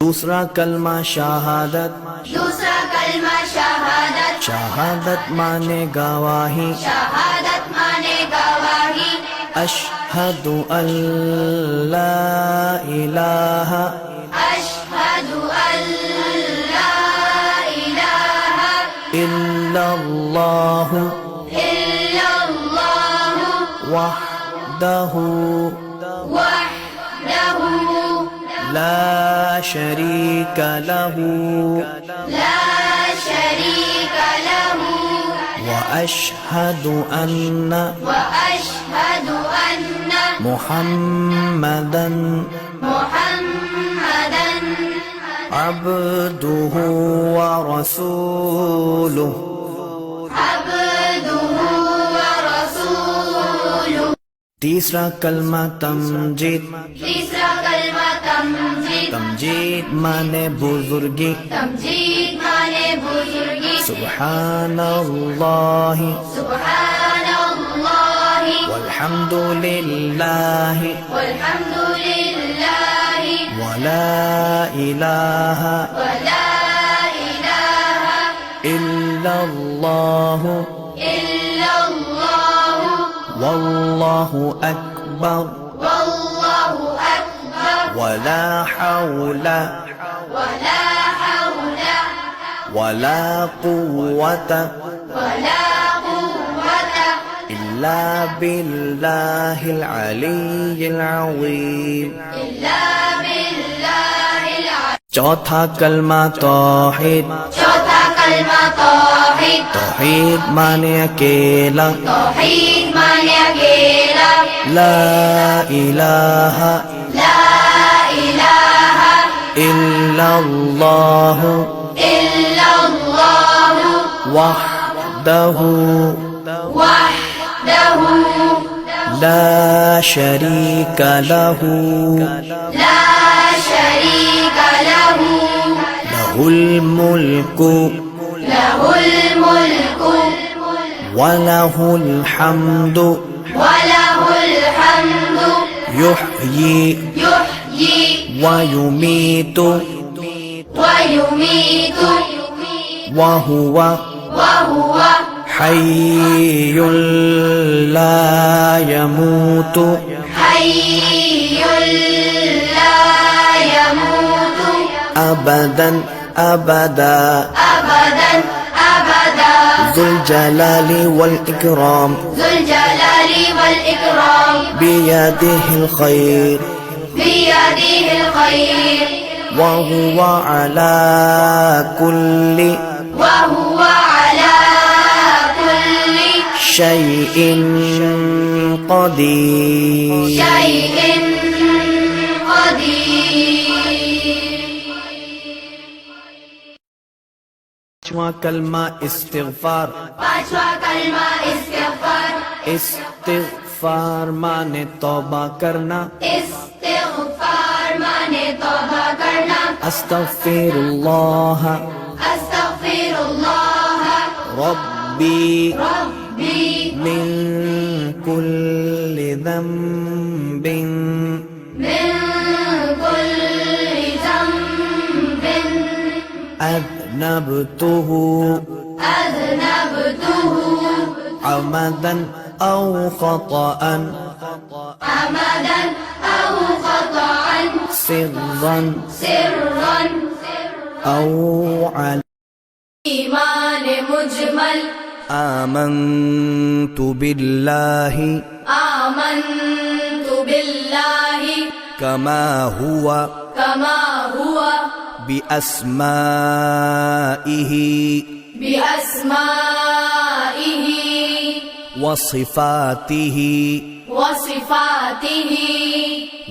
दूसरा कलमा शहादत, दूसरा कलमा शहादत, शहादत माने गवाही, शहादत माने गवाही, अशहदु अल्ला इलाहा अशहदु अल्ला इलाहा इल्लल्लाहु इल्लल्लाहु वहदहु वहदहु ला शरीका लहु ला शरीक लहु وأشهد أن وأشهد أن محمدا محمدا عبده ورسوله عبده ورسوله तीसरा कलमा तमजीद, तीसरा कलमा तमजीद, तमजीद माने बुजुर्गी, तमजीद माने बुजुर्गी, सुब्हानल्लाहि सुब्हानल्लाहि वल्हम्दुलिल्लाहि वल्हम्दुलिल्लाहि वला इलाहा वला इलाहा इल्लल्लाहु इल्लल्लाहु वल्लाहु अकबर والله أكبر ولا حول ولا حول ولا قوة ولا قوة إلا بالله العلي العظيم إلا بالله العلي चौथा कलमा तौहीद, चौथा कलमा तौहीद, तौहीद माने अकेला, तौहीद माने अकेला, ला इलाहा ला इलाहा इल्लल्लाहु इल्लल्लाहु वहदहु वहदहु ला शरीका लहु ला शरीक लहु लहुल मुल्कु लहुल मुल्कु वलहुल हम्दु वलहुल हम्दु युह्यी युह्यी वयुमीतु वयुमीत वहुव वहुव हय्युल ला यमूतु हय्युल ला यमूत अबदन अबदा अबदन अबदा ज़ुल जलालि वल इकराम ज़ुल जलाली वल इकराम बियदिहिल खैर बियदिहिल खैर वहुव अला कुल्लि वहुव अला कुल्लि शैइन क़दीर शैइन क़दीर पांचवा कलमा इस्तिग़फ़ार, पांचवा कलमा इस्तिग़फ़ार, इस्तिग़फ़ार माने तौबा करना, इस्तिग़फ़ार माने तौबा करना, अस्तग़फ़िरुल्लाह अस्तग़फिरुल्लाह रब्बी रब्बी मिन कुल्लि ज़ंबिन मिन कुल्लि ज़ंबिन अज़नबतुहु अज़नबतुहु अमदन औ ख़तअन अमदन औ ख़तअन सिर्रन सिर्रन औ अल ईमान मुजमल आमन्तु बिल्लाहि आमन्तु बिल्लाहि कमा हुवा कमा हुवा बिअस्माइहि बिअस्माइहि वसिफ़ातिहि वसिफ़ातिहि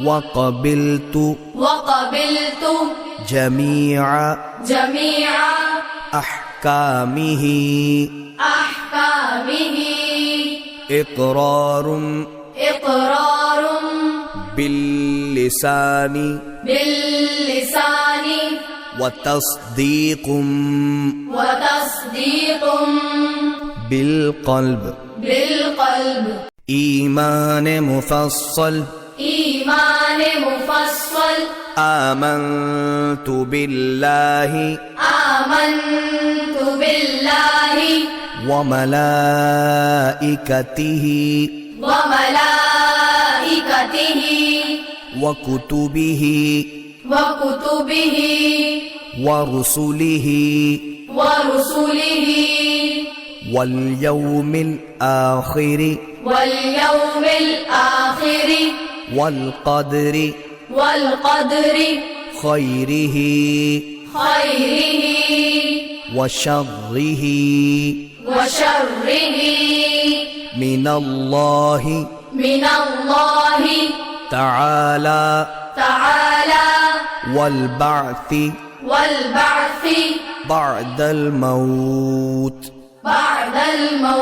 वक़बिलतु वक़बिलतु जमीअ जमीअ अहकामिहि अहकामिहि इक़रारुम इक़रारुम बिल्लिसानि बिल्लिसानि वतस्दीक़ुम वतस्दीक़ुम बिलक़ल्ब बिलक़ल्ब ईमान मुफ़स्सल إيمان مفصل آمنت بالله آمنت بالله وملائكته وملائكته وكتبه وكتبه ورسله ورسله واليوم الآخر واليوم الآخر والقدر والقدر خيره خيره وشره وشره من الله من الله تعالى تعالى والبعث والبعث بعد الموت بعد الموت